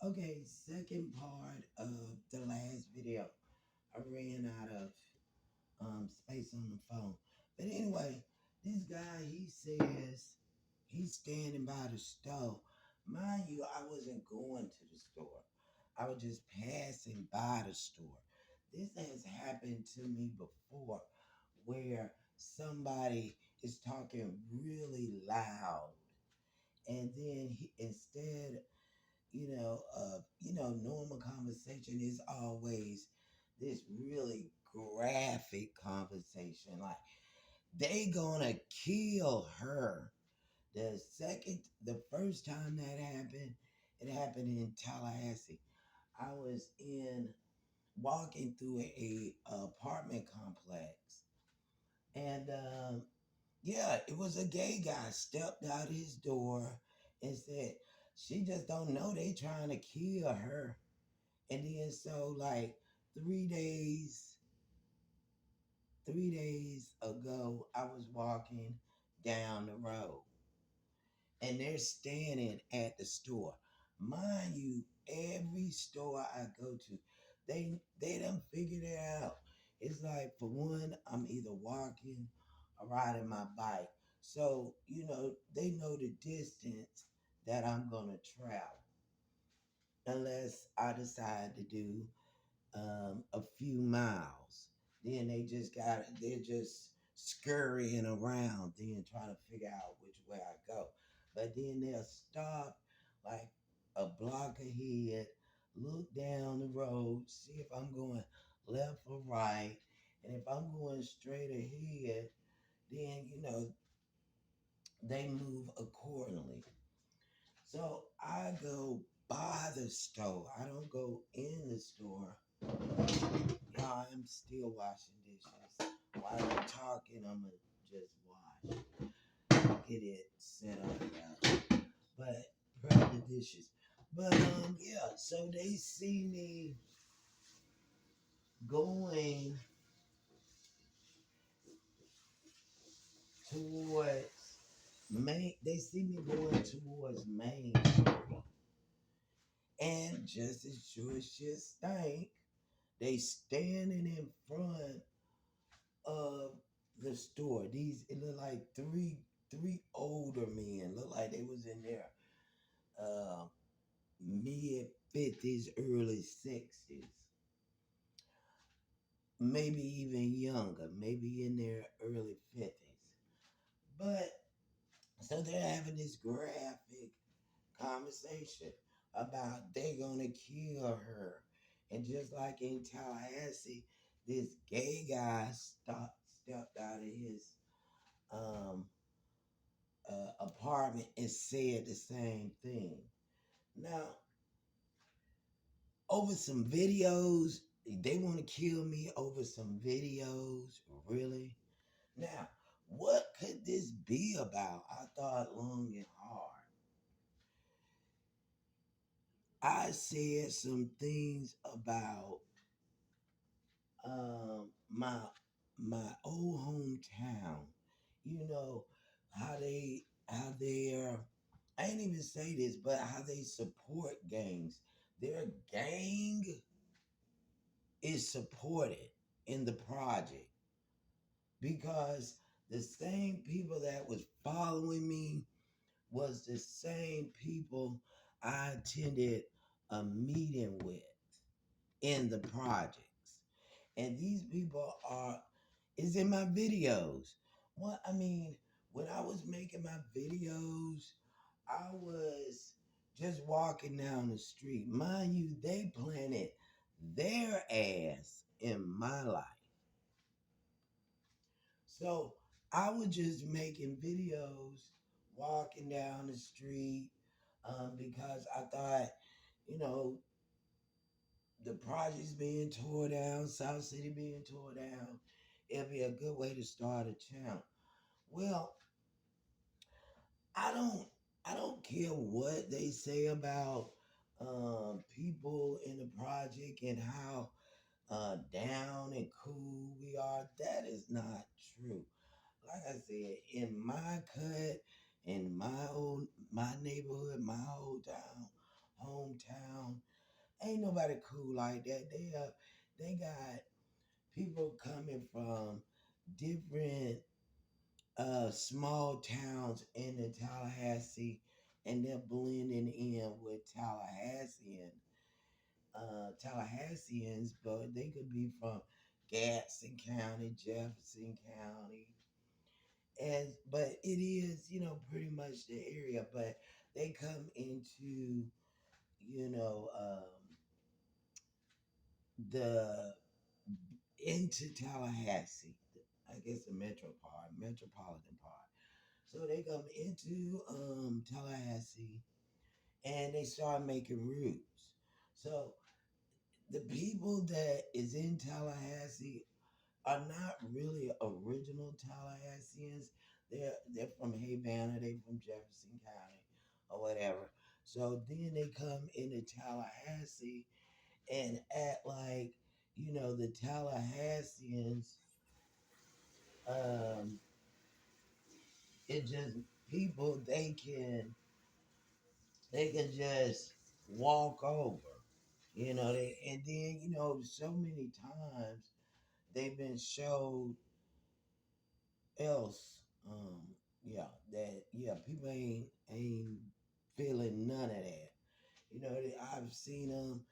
Okay, second part of the last video. I ran out of space on the phone. But anyway, this guy, he says he's standing by the store. Mind you, I wasn't going to the store. I was just passing by the store. This has happened to me before where somebody is talking really loud and then instead normal conversation is always this really graphic conversation. Like they gonna kill her. The first time that happened, it happened in Tallahassee. I was in walking through a apartment complex, and yeah, it was a gay guy stepped out his door and said, "She just don't know they trying to kill her." And then so like 3 days, 3 days ago, I was walking down the road and they're standing at the store. Mind you, every store I go to, they done figured it out. It's like for one, I'm either walking or riding my bike. So, they know the distance that I'm gonna travel. Unless I decide to do a few miles. Then they're just scurrying around, then trying to figure out which way I go. But then they'll stop like a block ahead, look down the road, see if I'm going left or right. And if I'm going straight ahead, then, they move accordingly. So I go by the store. I don't go in the store. Yeah, I'm still washing dishes. While I'm talking, I'm gonna just get it set up now. But prep the dishes. But yeah, so they see me going towards Main. They see me going towards Main Street, and just as sure as shit stank, they standing in front of the store. These it looked like three older men. Looked like they was in their uh, mid 50s, early 60s, maybe even younger, maybe in their early 50s. But so they're having this graphic conversation about they gonna kill her. And just like in Tallahassee, this gay guy stepped out of his um, apartment and said the same thing. Now, over some videos, they want to kill me over some videos. Really? Now, what could this be about? I thought long and hard. I said some things about my old hometown. You know how they're I ain't even say this, but how they support gangs. Their gang is supported in the project because the same people that was following me was the same people I attended a meeting with in the projects. And these people is in my videos. What I mean, when I was making my videos, I was just walking down the street. Mind you, they planted their ass in my life. So I was just making videos, walking down the street, because I thought, you know, the projects being tore down, South City being tore down, it'd be a good way to start a channel. Well, I don't I don't care what they say about people in the project and how down and cool we are. That is not true. Like I said, in my cut, in my neighborhood, my old town, hometown. Ain't nobody cool like that. They got people coming from different small towns in the Tallahassee, and they're blending in with Tallahasseans, but they could be from Gadsden County, Jefferson County, and but it is, pretty much the area. But they come you know the into Tallahassee, I guess the metropolitan part. So they come into Tallahassee, and they start making routes. So the people that is in Tallahassee are not really original Tallahasseans. They're from Havana, they from Jefferson County or whatever. So then they come into Tallahassee and act like, the Tallahasseans, um, it's just people they can just walk over. And then, so many times they've been showed else. Um, yeah, people ain't feeling none of that. I've seen them,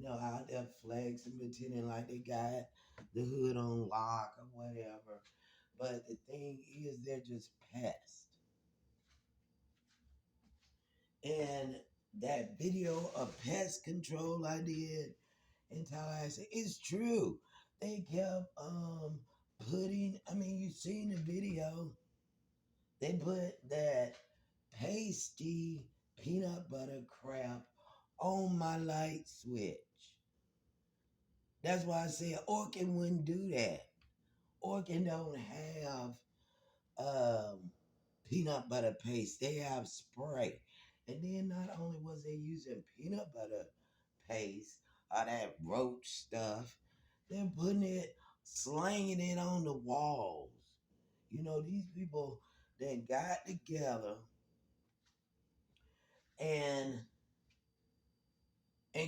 out there flexing, pretending like they got the hood on lock or whatever. But the thing is, they're just pests. And that video of pest control I did in Tallahassee, it's true. They kept putting. I mean, you seen the video. They put that pasty peanut butter crap on my light switch. That's why I said Orkin wouldn't do that. Orkin don't have um, peanut butter paste. They have spray. And then not only was they using peanut butter paste or that roach stuff, they're putting it, slanging it on the walls. These people that got together and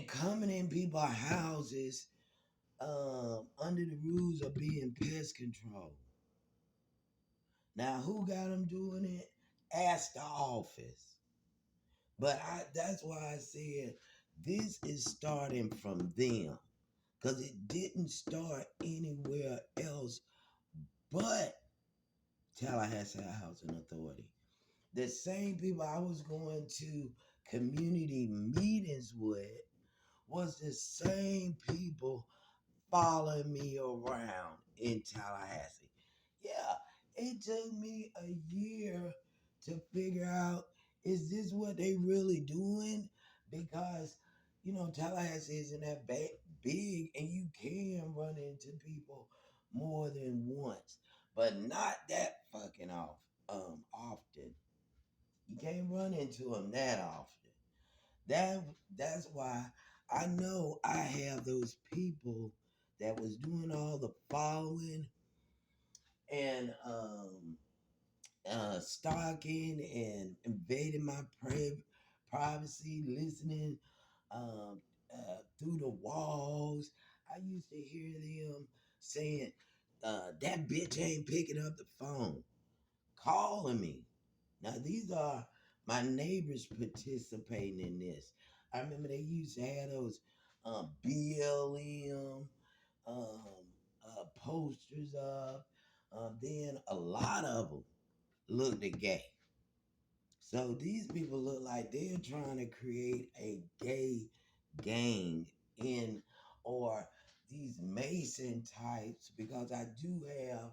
coming in people's houses under the rules of being pest control. Now, who got them doing it? Ask the office. But that's why I said this is starting from them because it didn't start anywhere else but Tallahassee Housing Authority. The same people I was going to community meetings with was the same people following me around in Tallahassee. Yeah, it took me a year to figure out, is this what they really doing? Because Tallahassee isn't that big, and you can run into people more than once, but not that fucking often. You can't run into them that often. That that's why I know I have those people that was doing all the following and stalking and invading my privacy, listening through the walls. I used to hear them saying, "That bitch ain't picking up the phone, calling me." Now, these are my neighbors participating in this. I remember they used to have those BLM posters up. Then a lot of them looked gay. So these people look like they're trying to create a gay gang in, or these Mason types, because I do have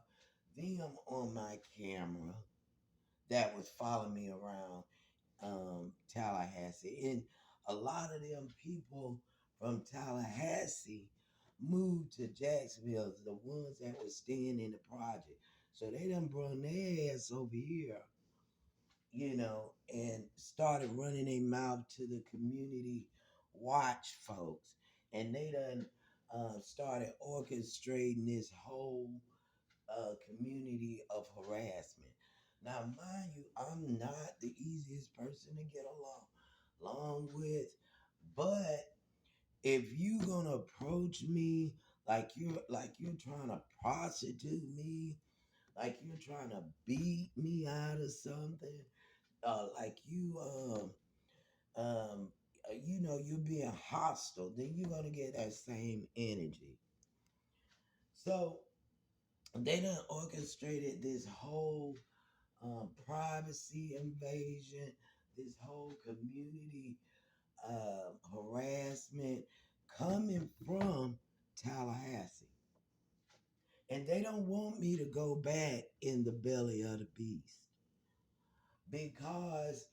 them on my camera that was following me around Tallahassee. And a lot of them people from Tallahassee moved to Jacksonville, the ones that were staying in the project. So they done brought their ass over here, and started running their mouth to the community watch folks. And they done started orchestrating this whole community of harassment. Now, mind you, I'm not the easiest person to get along with, But if you gonna approach me like you're trying to prostitute me, like you're trying to beat me out of something, like um you're being hostile, then you're gonna get that same energy. So they done orchestrated this whole privacy invasion, this whole community harassment coming from Tallahassee. And they don't want me to go back in the belly of the beast because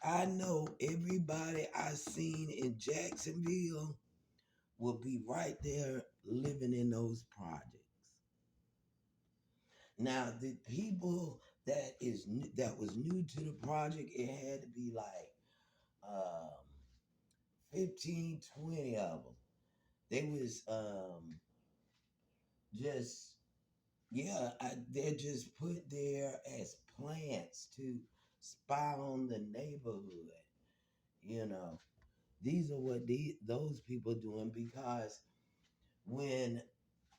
I know everybody I seen in Jacksonville will be right there living in those projects. Now, the people that was new to the project, it had to be like um, 15, 20 of them. They was just they're just put there as plants to spy on the neighborhood. You know, these are what those people doing because when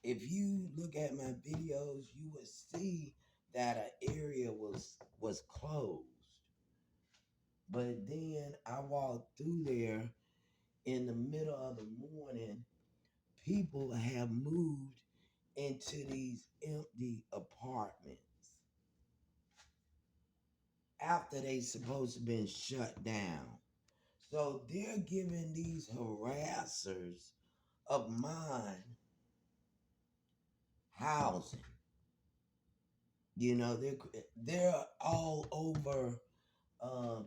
if you look at my videos, you would see that an area was closed. But then I walked through there in the middle of the morning. People have moved into these empty apartments after they supposed to been shut down. So they're giving these harassers of mine housing. You know, they're all over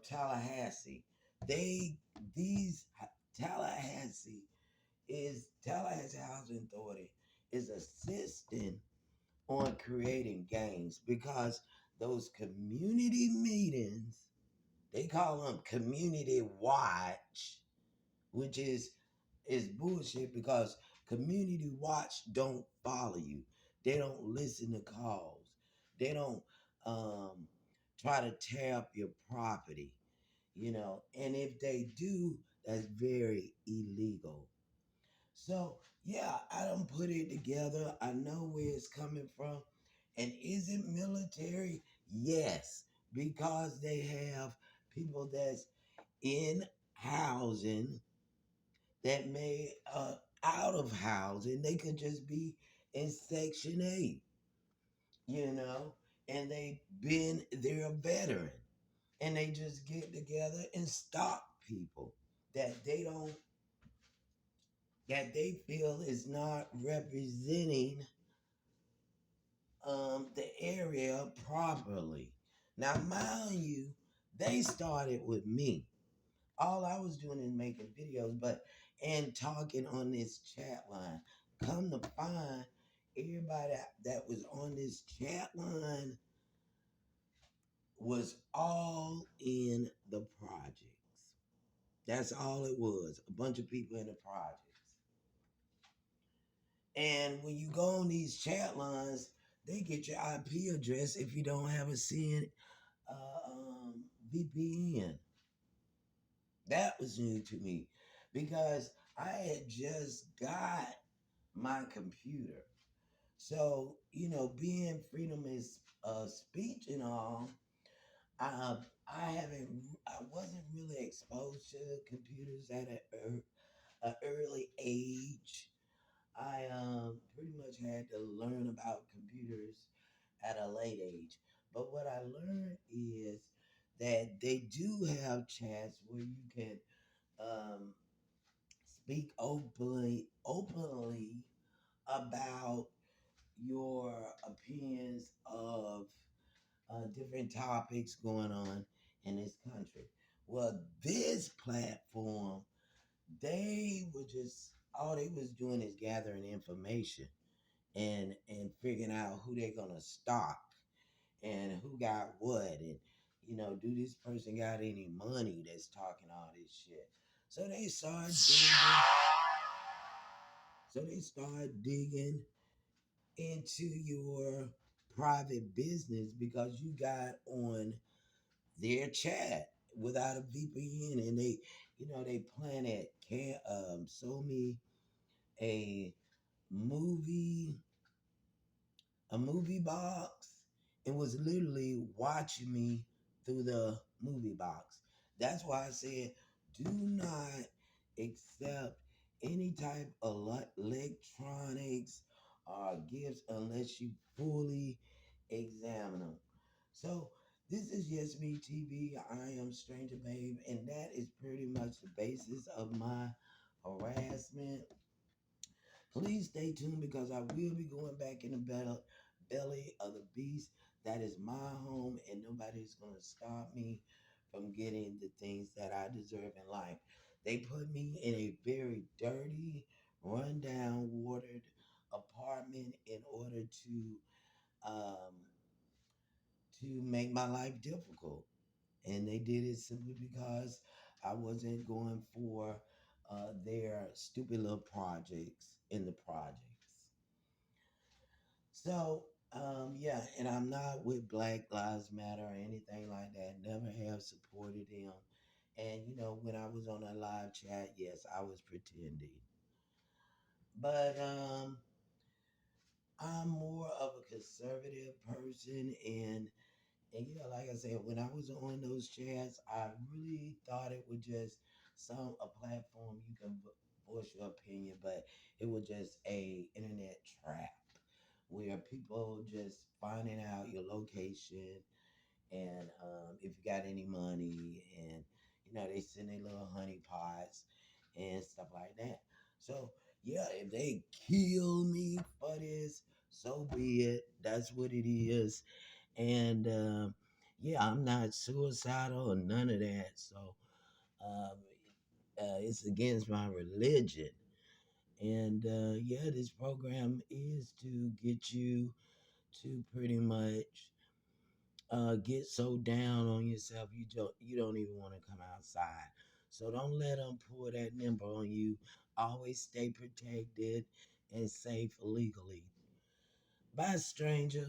Tallahassee. They these Tallahassee Housing Authority is assisting on creating gangs because those community meetings, they call them community watch, which is bullshit because community watch don't follow you. They don't listen to calls. They don't um, try to tear up your property, And if they do, that's very illegal. So yeah, I don't put it together. I know where it's coming from. And is it military? Yes, because they have people that's in housing that may out of housing. They could just be in Section 8, you know, and they're a veteran and they just get together and stop people that they don't that they feel is not representing the area properly. Now, mind you, they started with me. All I was doing is making videos, and talking on this chat line. Come to find everybody that was on this chat line was all in the projects. That's all it was. A bunch of people in the projects. And when you go on these chat lines, they get your IP address if you don't have a VPN. That was new to me because I had just got my computer. So, being freedom is speech and all, I, I wasn't really exposed to computers at an early age. I pretty much had to learn about computers at a late age. But what I learned is that they do have chats where you can um, speak openly about your opinions of different topics going on in this country. Well, this platform, they were just all they was doing is gathering information and figuring out who they're gonna stalk and who got what and do this person got any money that's talking all this shit. So they start digging into your private business because you got on their chat without a VPN and they planted sold me a movie a movie box and was literally watching me through the movie box. That's why I said do not accept any type of electronics or gifts unless you fully examine them. So this is Yes Me TV. I am Stranger Babe, and that is pretty much the basis of my harassment. Please stay tuned because I will be going back in the belly of the beast. That is my home, and nobody's going to stop me from getting the things that I deserve in life. They put me in a very dirty, rundown, watered apartment in order um, to make my life difficult. And they did it simply because I wasn't going for their stupid little projects in the projects. So, yeah, and I'm not with Black Lives Matter or anything like that. Never have supported them. And when I was on a live chat, yes, I was pretending. But I'm more of a conservative person, and like I said, when I was on those chats, I really thought it was just a platform you can voice your opinion, but it was just a internet trap where people just finding out your location and if you got any money, and they send their little honey pots and stuff like that. So yeah, if they kill me for this, so be it. That's what it is. And yeah, I'm not suicidal or none of that. So um, it's against my religion. And yeah, this program is to get you to pretty much get so down on yourself you don't even want to come outside. So don't let them pull that number on you. Always stay protected and safe legally. Bye, stranger.